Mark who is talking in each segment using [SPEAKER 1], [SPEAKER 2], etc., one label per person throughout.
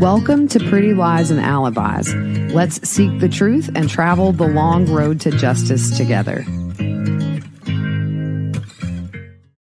[SPEAKER 1] Welcome to Pretty Lies and Alibis. Let's seek the truth and travel the long road to justice together.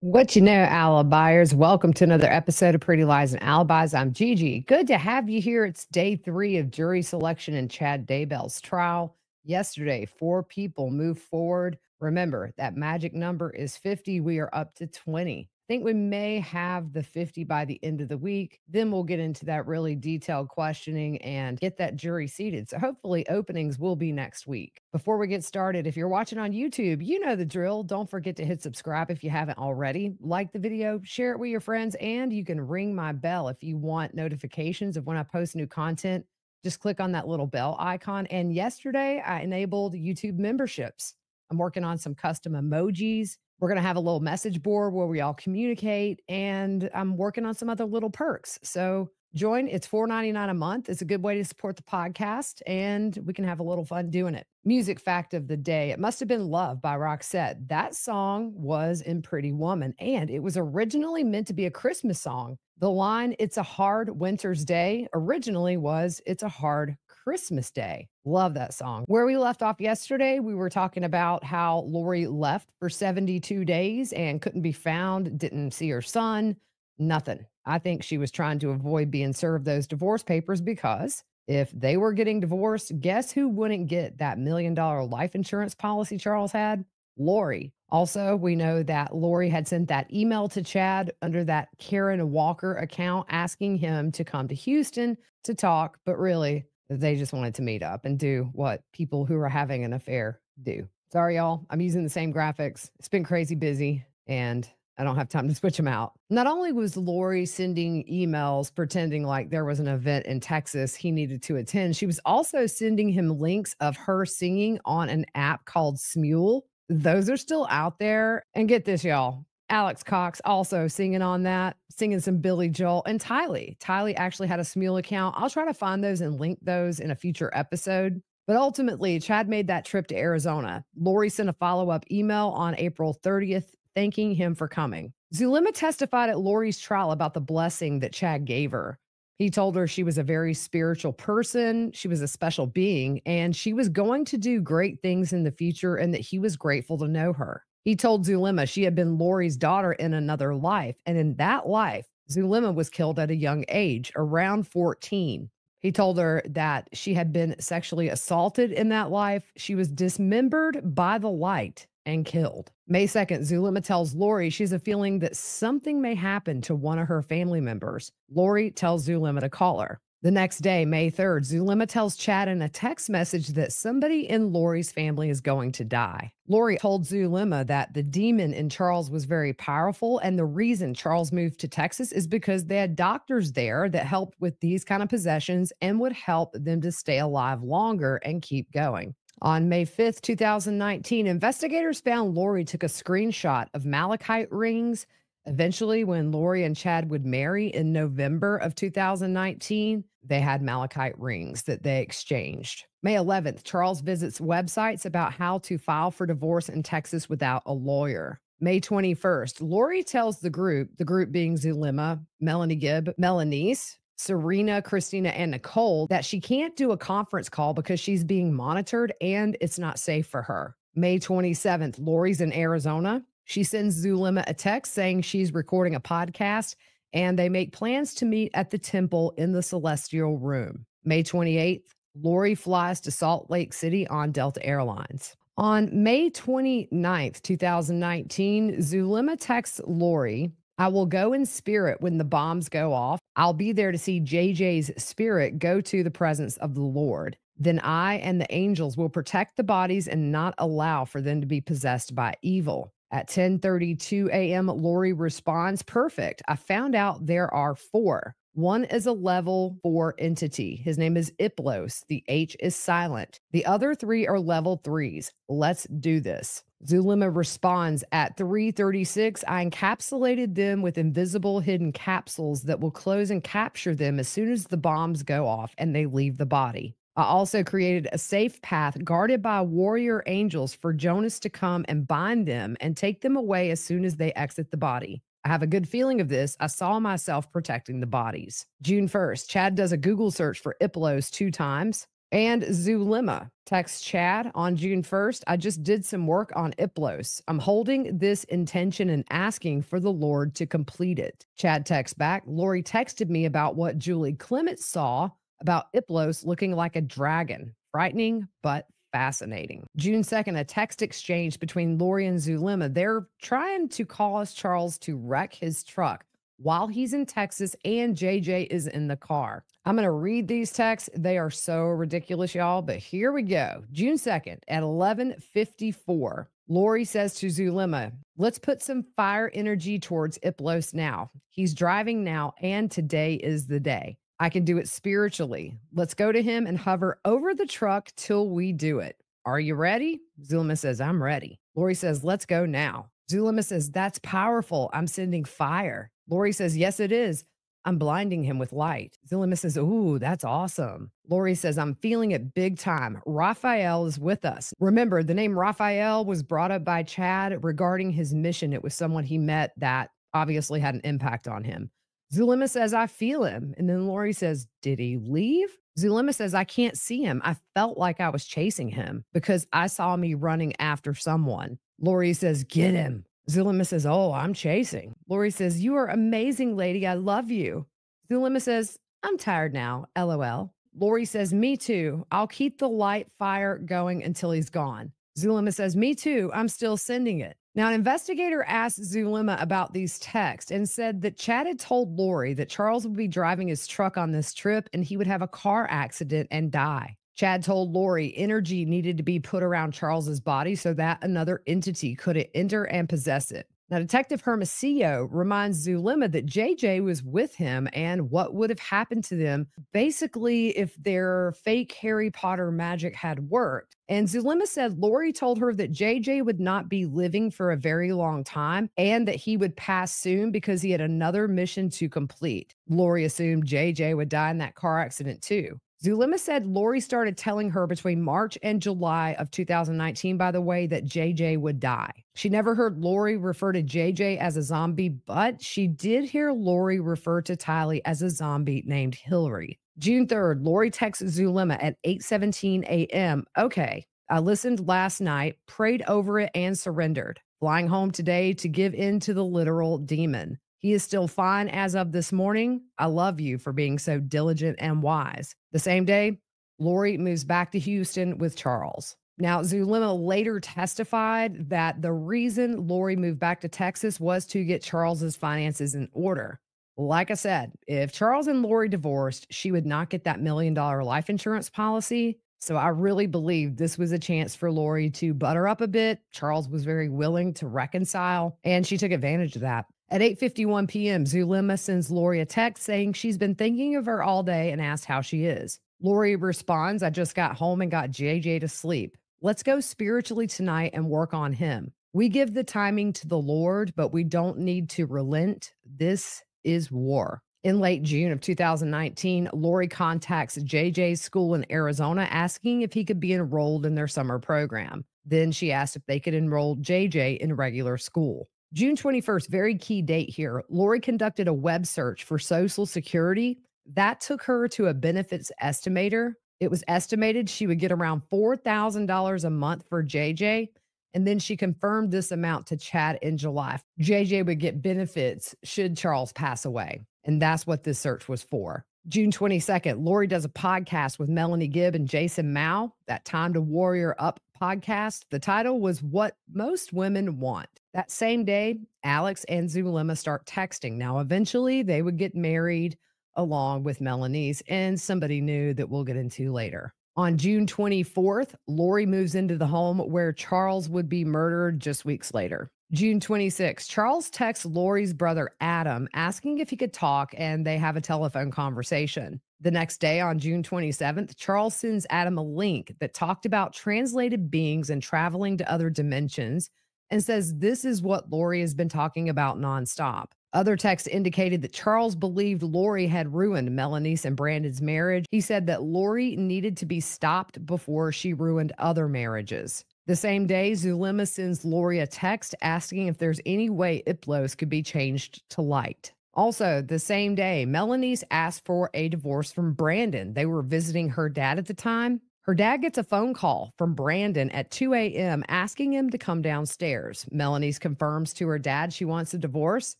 [SPEAKER 1] What you know, Alibiers. Welcome to another episode of Pretty Lies and Alibis. I'm Gigi. Good to have you here. It's day 3 of jury selection in Chad Daybell's trial. Yesterday, 4 people moved forward. Remember, that magic number is 50. We are up to 20. I think we may have the 50 by the end of the week. Then we'll get into that really detailed questioning and get that jury seated. So hopefully openings will be next week. Before we get started, if you're watching on YouTube, you know the drill. Don't forget to hit subscribe if you haven't already. Like the video, share it with your friends, and you can ring my bell if you want notifications of when I post new content. Just click on that little bell icon. And yesterday I enabled YouTube memberships. I'm working on some custom emojis. We're going to have a little message board where we all communicate, and I'm working on some other little perks. So join. It's $4.99 a month. It's a good way to support the podcast, and we can have a little fun doing it. Music fact of the day. It Must Have Been Love by Roxette. That song was in Pretty Woman, and it was originally meant to be a Christmas song. The line, "It's a hard winter's day," originally was, "It's a hard Christmas day." Love that song. Where we left off yesterday, we were talking about how Lori left for 72 days and couldn't be found, didn't see her son, nothing. I think she was trying to avoid being served those divorce papers, because if they were getting divorced, guess who wouldn't get that $1 million life insurance policy Charles had? Lori. Also, we know that Lori had sent that email to Chad under that Karen Walker account asking him to come to Houston to talk, but really, they just wanted to meet up and do what people who are having an affair do. Sorry, y'all. I'm using the same graphics. It's been crazy busy, and I don't have time to switch them out. Not only was Lori sending emails pretending like there was an event in Texas he needed to attend, she was also sending him links of her singing on an app called Smule. Those are still out there. And get this, y'all. Alex Cox also singing on that, singing some Billy Joel, and Tylee. Tylee actually had a Smule account. I'll try to find those and link those in a future episode. But ultimately, Chad made that trip to Arizona. Lori sent a follow-up email on April 30th, thanking him for coming. Zulema testified at Lori's trial about the blessing that Chad gave her. He told her she was a very spiritual person, she was a special being, and she was going to do great things in the future, and that he was grateful to know her. He told Zulema she had been Lori's daughter in another life, and in that life, Zulema was killed at a young age, around 14. He told her that she had been sexually assaulted in that life. She was dismembered by the light and killed. May 2nd, Zulema tells Lori she's a feeling that something may happen to one of her family members. Lori tells Zulema to call her. The next day, May 3rd, Zulema tells Chad in a text message that somebody in Lori's family is going to die. Lori told Zulema that the demon in Charles was very powerful, and the reason Charles moved to Texas is because they had doctors there that helped with these kind of possessions and would help them to stay alive longer and keep going. On May 5th, 2019, investigators found Lori took a screenshot of malachite rings. Eventually, when Lori and Chad would marry in November of 2019, they had malachite rings that they exchanged. May 11th, Charles visits websites about how to file for divorce in Texas without a lawyer. May 21st, Lori tells the group being Zulema, Melanie Gibb, Melanice, Serena, Christina, and Nicole, that she can't do a conference call because she's being monitored and it's not safe for her. May 27th, Lori's in Arizona. She sends Zulema a text saying she's recording a podcast, and they make plans to meet at the temple in the Celestial Room. May 28th, Lori flies to Salt Lake City on Delta Airlines. On May 29th, 2019, Zulema texts Lori, "I will go in spirit when the bombs go off. I'll be there to see JJ's spirit go to the presence of the Lord. Then I and the angels will protect the bodies and not allow for them to be possessed by evil." At 10:32 a.m., Lori responds, "Perfect. I found out there are 4. One is a level 4 entity. His name is Iplos. The H is silent. The other 3 are level 3s. Let's do this." Zulema responds, "At 3:36, I encapsulated them with invisible hidden capsules that will close and capture them as soon as the bombs go off and they leave the body. I also created a safe path guarded by warrior angels for Jonas to come and bind them and take them away as soon as they exit the body. I have a good feeling of this. I saw myself protecting the bodies. June 1st, Chad does a Google search for Iplos 2 times. And Zulema texts Chad on June 1st. I just did some work on Iplos. I'm holding this intention and asking for the Lord to complete it. Chad texts back. Lori texted me about what Julie Clement saw about Iplos looking like a dragon. Frightening, but fascinating. June 2nd, a text exchange between Lori and Zulema. They're trying to cause Charles to wreck his truck while he's in Texas and JJ is in the car. I'm going to read these texts. They are so ridiculous, y'all, but here we go. June 2nd at 11:54. Lori says to Zulema, let's put some fire energy towards Iplos now. He's driving now, and today is the day. I can do it spiritually. Let's go to him and hover over the truck till we do it. Are you ready? Zulema says, I'm ready. Lori says, let's go now. Zulema says, that's powerful. I'm sending fire. Lori says, yes, it is. I'm blinding him with light. Zulema says, ooh, that's awesome. Lori says, I'm feeling it big time. Raphael is with us. Remember, the name Raphael was brought up by Chad regarding his mission. It was someone he met that obviously had an impact on him. Zulema says, I feel him. And then Lori says, did he leave? Zulema says, I can't see him. I felt like I was chasing him because I saw me running after someone. Lori says, get him. Zulema says, oh, I'm chasing. Lori says, you are amazing, lady. I love you. Zulema says, I'm tired now. LOL. Lori says, me too. I'll keep the light fire going until he's gone. Zulema says, me too. I'm still sending it. Now, an investigator asked Zulema about these texts and said that Chad had told Lori that Charles would be driving his truck on this trip and he would have a car accident and die. Chad told Lori energy needed to be put around Charles's body so that another entity could enter and possess it. Now, Detective Hermosillo reminds Zulema that JJ was with him and what would have happened to them basically if their fake Harry Potter magic had worked. And Zulema said Lori told her that JJ would not be living for a very long time and that he would pass soon because he had another mission to complete. Lori assumed JJ would die in that car accident too. Zulema said Lori started telling her between March and July of 2019, by the way, that JJ would die. She never heard Lori refer to JJ as a zombie, but she did hear Lori refer to Tylee as a zombie named Hillary. June 3rd, Lori texts Zulema at 8:17 a.m. Okay, I listened last night, prayed over it, and surrendered. Flying home today to give in to the literal demon. He is still fine as of this morning. I love you for being so diligent and wise. The same day, Lori moves back to Houston with Charles. Now, Zulema later testified that the reason Lori moved back to Texas was to get Charles's finances in order. Like I said, if Charles and Lori divorced, she would not get that $1 million life insurance policy. So I really believe this was a chance for Lori to butter up a bit. Charles was very willing to reconcile, and she took advantage of that. At 8:51 p.m., Zulema sends Lori a text saying she's been thinking of her all day and asked how she is. Lori responds, I just got home and got JJ to sleep. Let's go spiritually tonight and work on him. We give the timing to the Lord, but we don't need to relent. This is war. In late June of 2019, Lori contacts JJ's school in Arizona asking if he could be enrolled in their summer program. Then she asked if they could enroll JJ in regular school. June 21st, very key date here. Lori conducted a web search for Social Security. That took her to a benefits estimator. It was estimated she would get around $4,000 a month for JJ. And then she confirmed this amount to Chad in July. JJ would get benefits should Charles pass away. And that's what this search was for. June 22nd, Lori does a podcast with Melanie Gibb and Jason Mao, that Time to Warrior Up podcast. The title was What Most Women Want. That same day, Alex and Zulema start texting. Now, eventually, they would get married along with Melanie's and somebody new that we'll get into later. On June 24th, Lori moves into the home where Charles would be murdered just weeks later. June 26th, Charles texts Lori's brother Adam asking if he could talk, and they have a telephone conversation. The next day, on June 27th, Charles sends Adam a link that talked about translated beings and traveling to other dimensions and says this is what Lori has been talking about nonstop. Other texts indicated that Charles believed Lori had ruined Melanie's and Brandon's marriage. He said that Lori needed to be stopped before she ruined other marriages. The same day, Zulema sends Lori a text asking if there's any way Iplos could be changed to light. Also, the same day, Melanie's asked for a divorce from Brandon. They were visiting her dad at the time. Her dad gets a phone call from Brandon at 2 a.m. asking him to come downstairs. Melanie's confirms to her dad she wants a divorce.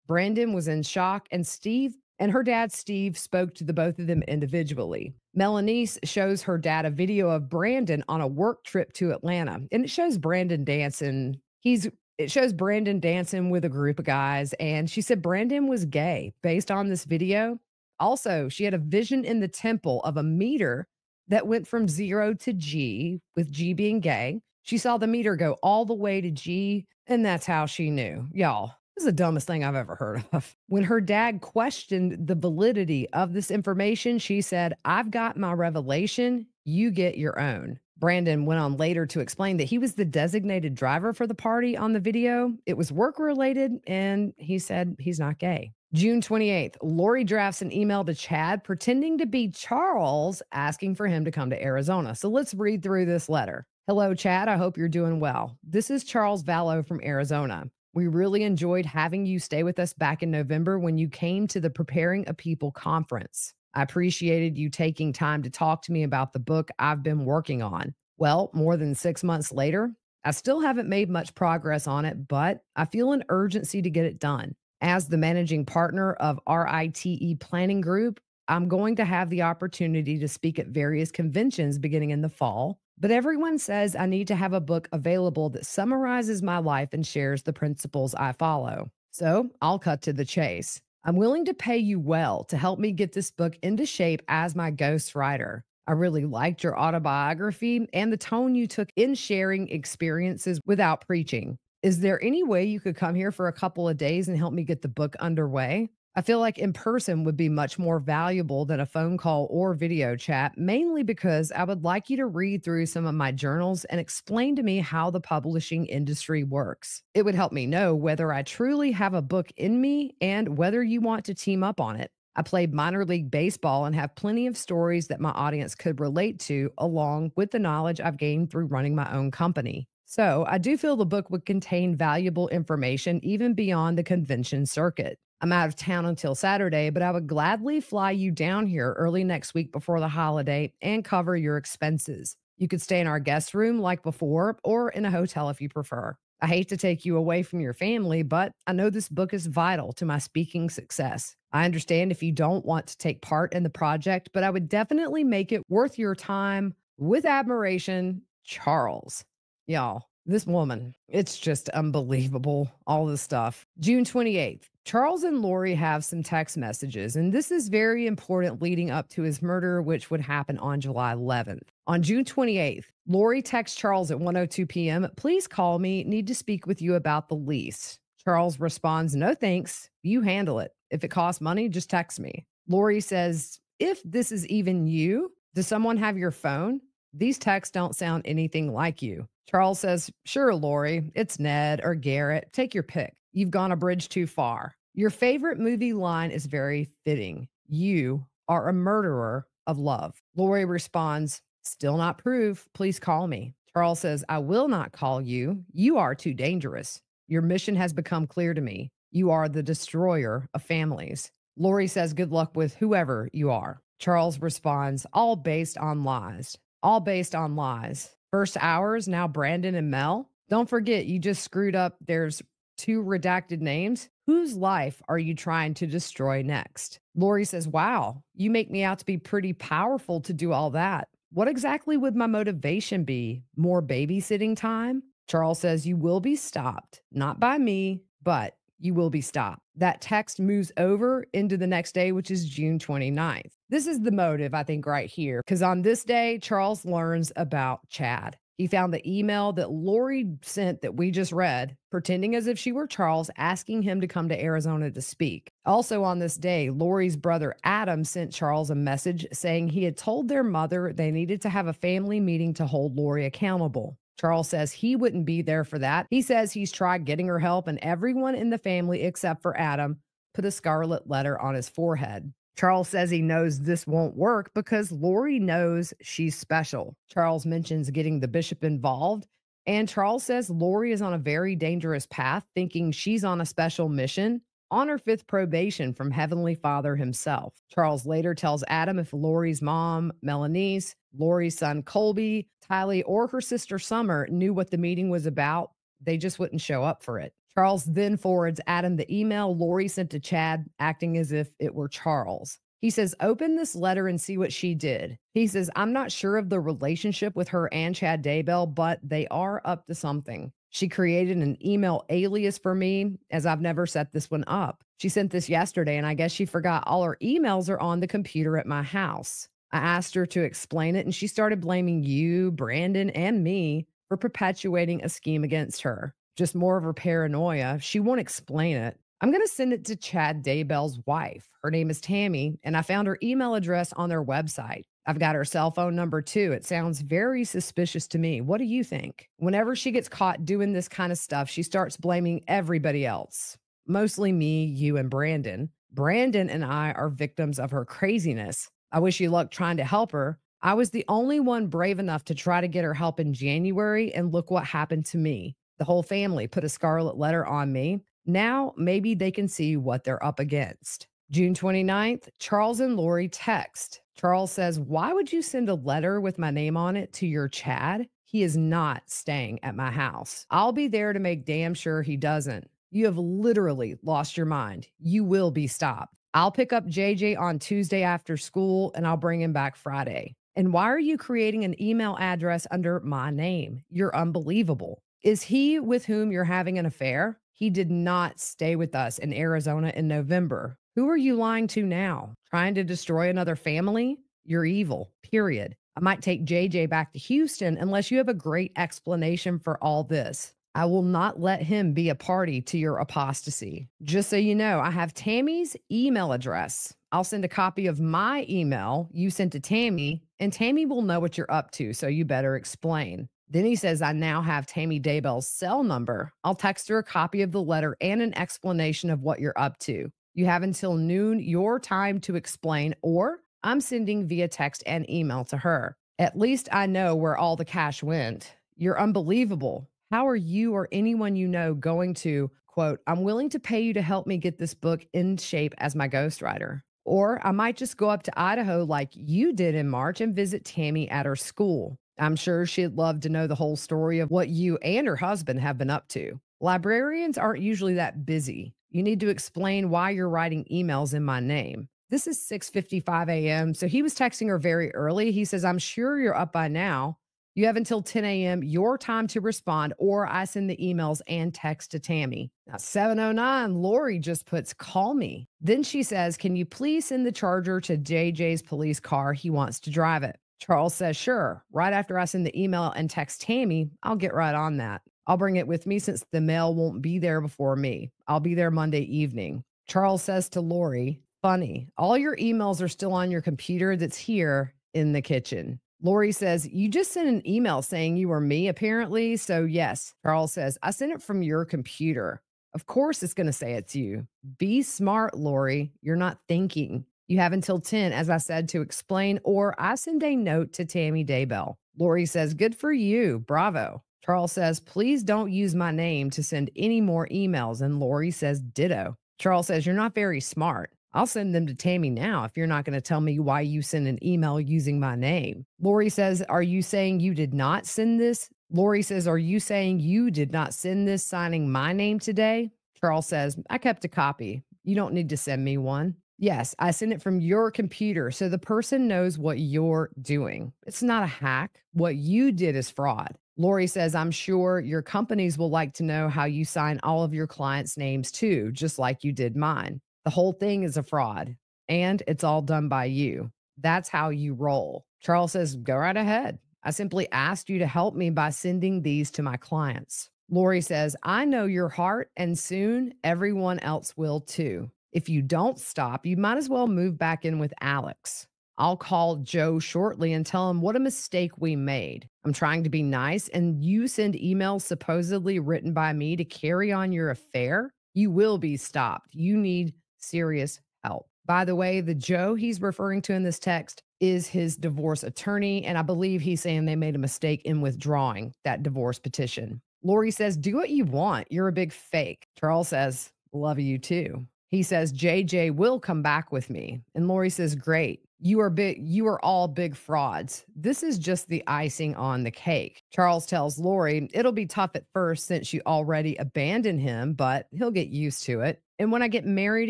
[SPEAKER 1] Brandon was in shock, and her dad, Steve, spoke to the both of them individually. Melanie shows her dad a video of Brandon on a work trip to Atlanta, and it shows Brandon dancing. It shows Brandon dancing with a group of guys, and she said Brandon was gay based on this video. Also, she had a vision in the temple of a meter that went from 0 to G, with G being gay. She saw the meter go all the way to G, and that's how she knew. Y'all, this is the dumbest thing I've ever heard of. When her dad questioned the validity of this information, she said, "I've got my revelation, you get your own." Brandon went on later to explain that he was the designated driver for the party on the video. It was work related, and he said he's not gay. June 28th, Lori drafts an email to Chad pretending to be Charles, asking for him to come to Arizona. So let's read through this letter. "Hello, Chad. I hope you're doing well. This is Charles Vallow from Arizona. We really enjoyed having you stay with us back in November when you came to the Preparing a People conference. I appreciated you taking time to talk to me about the book I've been working on. Well, more than 6 months later, I still haven't made much progress on it, but I feel an urgency to get it done. As the managing partner of RITE Planning Group, I'm going to have the opportunity to speak at various conventions beginning in the fall, but everyone says I need to have a book available that summarizes my life and shares the principles I follow. So I'll cut to the chase. I'm willing to pay you well to help me get this book into shape as my ghostwriter. I really liked your autobiography and the tone you took in sharing experiences without preaching. Is there any way you could come here for a couple of days and help me get the book underway? I feel like in person would be much more valuable than a phone call or video chat, mainly because I would like you to read through some of my journals and explain to me how the publishing industry works. It would help me know whether I truly have a book in me and whether you want to team up on it. I played minor league baseball and have plenty of stories that my audience could relate to, along with the knowledge I've gained through running my own company. So I do feel the book would contain valuable information even beyond the convention circuit. I'm out of town until Saturday, but I would gladly fly you down here early next week before the holiday and cover your expenses. You could stay in our guest room like before or in a hotel if you prefer. I hate to take you away from your family, but I know this book is vital to my speaking success. I understand if you don't want to take part in the project, but I would definitely make it worth your time. With admiration, Charles." Y'all, this woman, it's just unbelievable, all this stuff. June 28th, Charles and Lori have some text messages, and this is very important leading up to his murder, which would happen on July 11th. On June 28th, Lori texts Charles at 1:02 p.m., "Please call me, need to speak with you about the lease." Charles responds, "No thanks, you handle it. If it costs money, just text me." Lori says, "If this is even you, does someone have your phone? These texts don't sound anything like you." Charles says, "Sure, Lori, it's Ned or Garrett. Take your pick. You've gone a bridge too far. Your favorite movie line is very fitting. You are a murderer of love." Lori responds, "Still not proof. Please call me." Charles says, "I will not call you. You are too dangerous. Your mission has become clear to me. You are the destroyer of families." Lori says, "Good luck with whoever you are." Charles responds, "All based on lies. All based on lies. First hours, now Brandon and Mel. Don't forget, you just screwed up. There's 2 redacted names. Whose life are you trying to destroy next?" Lori says, "Wow, you make me out to be pretty powerful to do all that. What exactly would my motivation be? More babysitting time?" Charles says, "You will be stopped, not by me, but you will be stopped." That text moves over into the next day, which is June 29th. This is the motive, I think, right here, because on this day, Charles learns about Chad. He found the email that Lori sent that we just read, pretending as if she were Charles, asking him to come to Arizona to speak. Also on this day, Lori's brother Adam sent Charles a message saying he had told their mother they needed to have a family meeting to hold Lori accountable. Charles says he wouldn't be there for that. He says he's tried getting her help, and everyone in the family except for Adam put a scarlet letter on his forehead. Charles says he knows this won't work because Lori knows she's special. Charles mentions getting the bishop involved, And Charles says Lori is on a very dangerous path, thinking she's on a special mission on her fifth probation from Heavenly Father himself. Charles later tells Adam if Lori's mom, Melanice, Lori's son, Colby, Tylee, or her sister, Summer, knew what the meeting was about, they just wouldn't show up for it. Charles then forwards Adam the email Lori sent to Chad, acting as if it were Charles. He says, open this letter and see what she did. He says, I'm not sure of the relationship with her and Chad Daybell, but they are up to something. She created an email alias for me, as I've never set this one up. She sent this yesterday, and I guess she forgot all her emails are on the computer at my house. I asked her to explain it, and she started blaming you, Brandon, and me for perpetuating a scheme against her. Just more of her paranoia. She won't explain it. I'm going to send it to Chad Daybell's wife. Her name is Tammy, and I found her email address on their website. I've got her cell phone number too. It sounds very suspicious to me. What do you think? Whenever she gets caught doing this kind of stuff, she starts blaming everybody else, mostly me, you, and Brandon. Brandon and I are victims of her craziness. I wish you luck trying to help her. I was the only one brave enough to try to get her help in January, and look what happened to me. The whole family put a scarlet letter on me. Now, maybe they can see what they're up against. June 29th, Charles and Lori text. Charles says, why would you send a letter with my name on it to your Chad? He is not staying at my house. I'll be there to make damn sure he doesn't. You have literally lost your mind. You will be stopped. I'll pick up JJ on Tuesday after school, and I'll bring him back Friday. And why are you creating an email address under my name? You're unbelievable. Is he with whom you're having an affair? He did not stay with us in Arizona in November. Who are you lying to now? Trying to destroy another family? You're evil, period. I might take JJ back to Houston unless you have a great explanation for all this. I will not let him be a party to your apostasy. Just so you know, I have Tammy's email address. I'll send a copy of my email you sent to Tammy, and Tammy will know what you're up to, so you better explain. Then he says, I now have Tammy Daybell's cell number. I'll text her a copy of the letter and an explanation of what you're up to. You have until noon your time to explain, or I'm sending via text and email to her. At least I know where all the cash went. You're unbelievable. How are you or anyone you know going to, quote, I'm willing to pay you to help me get this book in shape as my ghostwriter? Or I might just go up to Idaho like you did in March and visit Tammy at her school. I'm sure she'd love to know the whole story of what you and her husband have been up to. Librarians aren't usually that busy. You need to explain why you're writing emails in my name. This is 6:55 a.m., so he was texting her very early. He says, I'm sure you're up by now. You have until 10 a.m. your time to respond, or I send the emails and text to Tammy. Now, 7:09, Lori just puts, call me. Then she says, can you please send the charger to JJ's police car? He wants to drive it. Charles says, sure. Right after I send the email and text Tammy, I'll get right on that. I'll bring it with me since the mail won't be there before me. I'll be there Monday evening. Charles says to Lori, funny, all your emails are still on your computer that's here in the kitchen. Lori says, you just sent an email saying you were me, apparently. So yes, Charles says, I sent it from your computer. Of course it's going to say it's you. Be smart, Lori. You're not thinking. You have until 10, as I said, to explain, or I send a note to Tammy Daybell. Lori says, good for you. Bravo. Charles says, please don't use my name to send any more emails. And Lori says, ditto. Charles says, you're not very smart. I'll send them to Tammy now if you're not going to tell me why you sent an email using my name. Lori says, are you saying you did not send this? Lori says, are you saying you did not send this signing my name today? Charles says, I kept a copy. You don't need to send me one. Yes, I sent it from your computer so the person knows what you're doing. It's not a hack. What you did is fraud. Lori says, I'm sure your companies will like to know how you sign all of your clients' names too, just like you did mine. The whole thing is a fraud, and it's all done by you. That's how you roll. Charles says, go right ahead. I simply asked you to help me by sending these to my clients. Lori says, I know your heart, and soon everyone else will too. If you don't stop, you might as well move back in with Alex. I'll call Joe shortly and tell him what a mistake we made. I'm trying to be nice, and you send emails supposedly written by me to carry on your affair? You will be stopped. You need serious help. By the way, the Joe he's referring to in this text is his divorce attorney, and I believe he's saying they made a mistake in withdrawing that divorce petition. Lori says, "Do what you want. You're a big fake." Charles says, "Love you too." He says, "JJ will come back with me." And Lori says, "Great. You are all big frauds. This is just the icing on the cake." Charles tells Lori, "It'll be tough at first since you already abandoned him, but he'll get used to it. And when I get married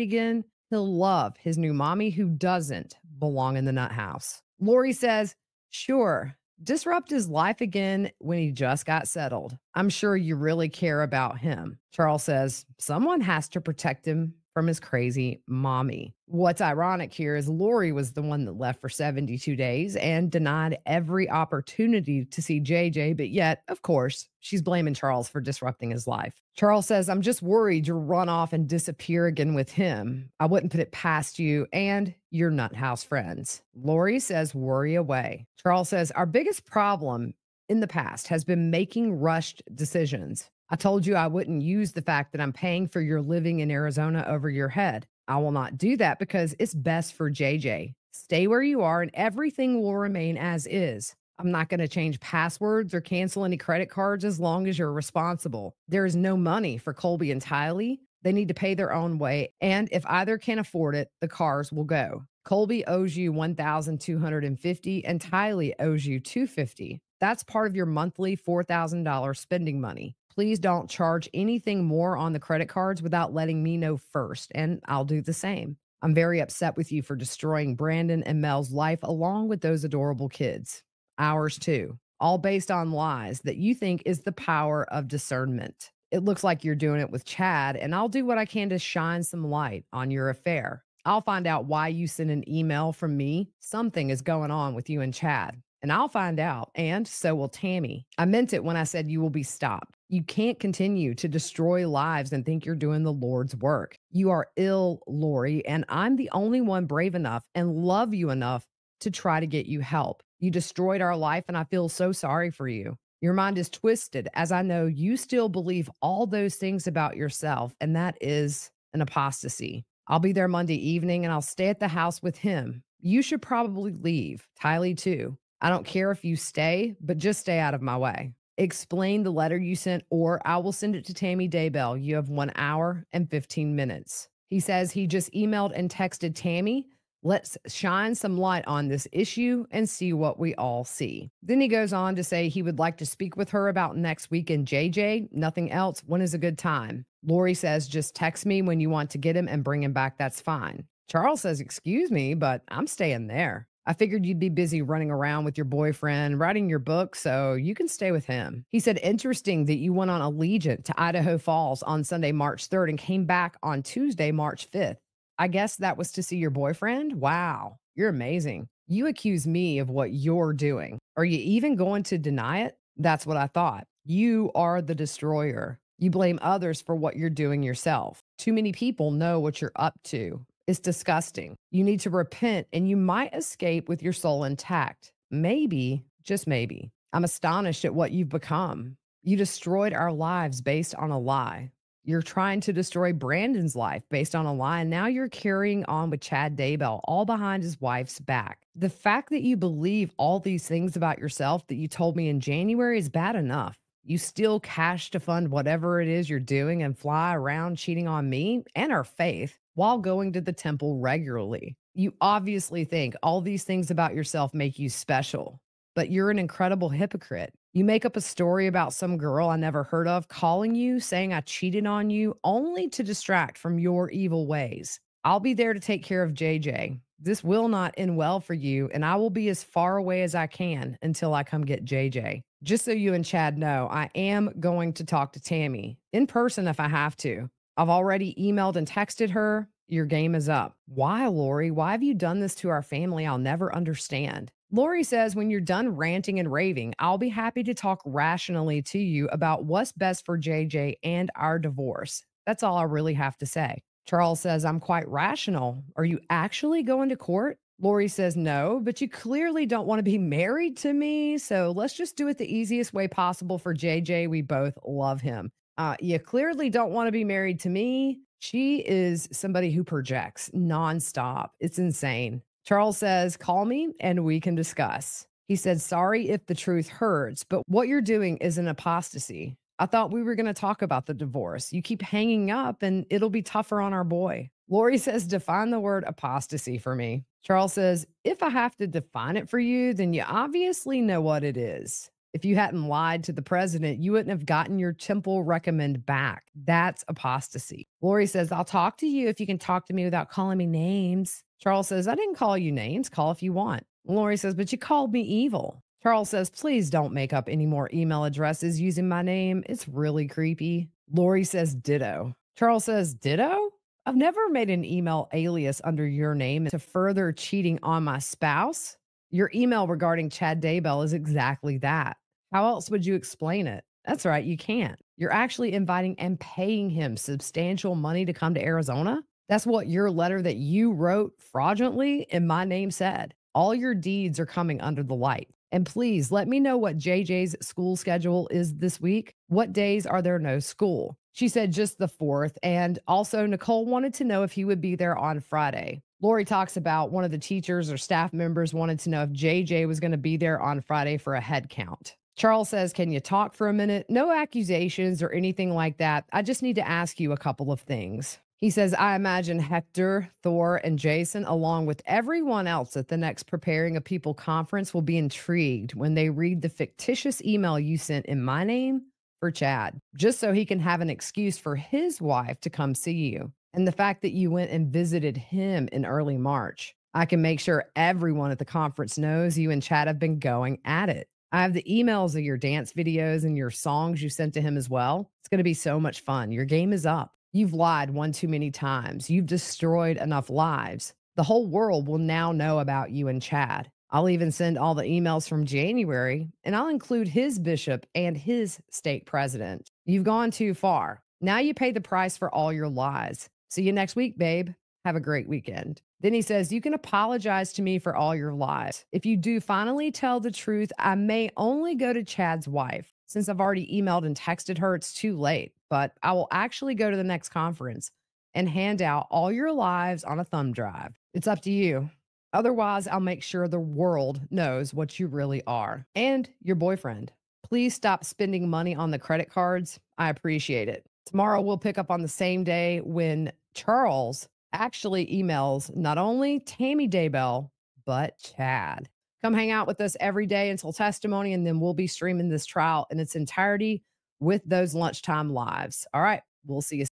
[SPEAKER 1] again, he'll love his new mommy who doesn't belong in the nut house." Lori says, "Sure. Disrupt his life again when he just got settled. I'm sure you really care about him." Charles says, "Someone has to protect him from his crazy mommy." What's ironic here is Lori was the one that left for 72 days and denied every opportunity to see JJ, but yet, of course, she's blaming Charles for disrupting his life. Charles says, "I'm just worried you'll run off and disappear again with him. I wouldn't put it past you and your nut house friends." Lori says, "Worry away." Charles says, "Our biggest problem in the past has been making rushed decisions. I told you I wouldn't use the fact that I'm paying for your living in Arizona over your head. I will not do that because it's best for JJ. Stay where you are and everything will remain as is. I'm not going to change passwords or cancel any credit cards as long as you're responsible. There is no money for Colby and Tylee. They need to pay their own way. And if either can afford it, the cars will go. Colby owes you $1,250 and Tylee owes you $250. That's part of your monthly $4,000 spending money. Please don't charge anything more on the credit cards without letting me know first, and I'll do the same. I'm very upset with you for destroying Brandon and Mel's life along with those adorable kids. Ours too. All based on lies that you think is the power of discernment. It looks like you're doing it with Chad, and I'll do what I can to shine some light on your affair. I'll find out why you sent an email from me. Something is going on with you and Chad. And I'll find out, and so will Tammy. I meant it when I said you will be stopped. You can't continue to destroy lives and think you're doing the Lord's work. You are ill, Lori, and I'm the only one brave enough and love you enough to try to get you help. You destroyed our life, and I feel so sorry for you. Your mind is twisted, as I know you still believe all those things about yourself, and that is an apostasy. I'll be there Monday evening, and I'll stay at the house with him. You should probably leave. Tylee, too. I don't care if you stay, but just stay out of my way. Explain the letter you sent, or I will send it to Tammy Daybell. You have 1 hour and 15 minutes. He says he just emailed and texted Tammy. Let's shine some light on this issue and see what we all see. Then he goes on to say he would like to speak with her about next week in JJ. Nothing else. When is a good time? Lori says, just text me when you want to get him and bring him back. That's fine. Charles says, excuse me, but I'm staying there. I figured you'd be busy running around with your boyfriend, writing your book, so you can stay with him. He said, interesting that you went on Allegiant to Idaho Falls on Sunday, March 3rd and came back on Tuesday, March 5th. I guess that was to see your boyfriend? Wow, you're amazing. You accuse me of what you're doing. Are you even going to deny it? That's what I thought. You are the destroyer. You blame others for what you're doing yourself. Too many people know what you're up to. It's disgusting. You need to repent and you might escape with your soul intact. Maybe, just maybe. I'm astonished at what you've become. You destroyed our lives based on a lie. You're trying to destroy Brandon's life based on a lie, and now you're carrying on with Chad Daybell, all behind his wife's back. The fact that you believe all these things about yourself that you told me in January is bad enough. You steal cash to fund whatever it is you're doing and fly around cheating on me and our faith while going to the temple regularly. You obviously think all these things about yourself make you special, but you're an incredible hypocrite. You make up a story about some girl I never heard of calling you, saying I cheated on you, only to distract from your evil ways. I'll be there to take care of JJ. This will not end well for you, and I will be as far away as I can until I come get JJ. Just so you and Chad know, I am going to talk to Tammy in person if I have to. I've already emailed and texted her. Your game is up. Why, Lori? Why have you done this to our family? I'll never understand. Lori says, when you're done ranting and raving, I'll be happy to talk rationally to you about what's best for JJ and our divorce. That's all I really have to say. Charles says, I'm quite rational. Are you actually going to court? Lori says, no, but you clearly don't want to be married to me. So let's just do it the easiest way possible for JJ. We both love him. You clearly don't want to be married to me. She is somebody who projects nonstop. It's insane. Charles says, call me and we can discuss. He said, sorry if the truth hurts, but what you're doing is an apostasy. I thought we were going to talk about the divorce. You keep hanging up and it'll be tougher on our boy. Lori says, define the word apostasy for me. Charles says, if I have to define it for you, then you obviously know what it is. If you hadn't lied to the president, you wouldn't have gotten your temple recommend back. That's apostasy. Lori says, I'll talk to you if you can talk to me without calling me names. Charles says, I didn't call you names. Call if you want. Lori says, but you called me evil. Charles says, please don't make up any more email addresses using my name. It's really creepy. Lori says, ditto. Charles says, ditto? I've never made an email alias under your name to further cheating on my spouse. Your email regarding Chad Daybell is exactly that. How else would you explain it? That's right, you can't. You're actually inviting and paying him substantial money to come to Arizona. That's what your letter that you wrote fraudulently in my name said. All your deeds are coming under the light. And please let me know what JJ's school schedule is this week. What days are there no school? She said just the 4th. And also, Nicole wanted to know if he would be there on Friday. Lori talks about one of the teachers or staff members wanted to know if JJ was going to be there on Friday for a head count. Charles says, can you talk for a minute? No accusations or anything like that. I just need to ask you a couple of things. He says, I imagine Hector, Thor, and Jason, along with everyone else at the next Preparing a People conference, will be intrigued when they read the fictitious email you sent in my name for Chad, just so he can have an excuse for his wife to come see you. And the fact that you went and visited him in early March. I can make sure everyone at the conference knows you and Chad have been going at it. I have the emails of your dance videos and your songs you sent to him as well. It's going to be so much fun. Your game is up. You've lied one too many times. You've destroyed enough lives. The whole world will now know about you and Chad. I'll even send all the emails from January, and I'll include his bishop and his stake president. You've gone too far. Now you pay the price for all your lies. See you next week, babe. Have a great weekend. Then he says, you can apologize to me for all your lies. If you do finally tell the truth, I may only go to Chad's wife. Since I've already emailed and texted her, it's too late. But I will actually go to the next conference and hand out all your lives on a thumb drive. It's up to you. Otherwise, I'll make sure the world knows what you really are. And your boyfriend. Please stop spending money on the credit cards. I appreciate it. Tomorrow, we'll pick up on the same day when Charles actually emails not only Tammy Daybell, but Chad. Come hang out with us every day until testimony, and then we'll be streaming this trial in its entirety with those lunchtime lives. All right, we'll see you.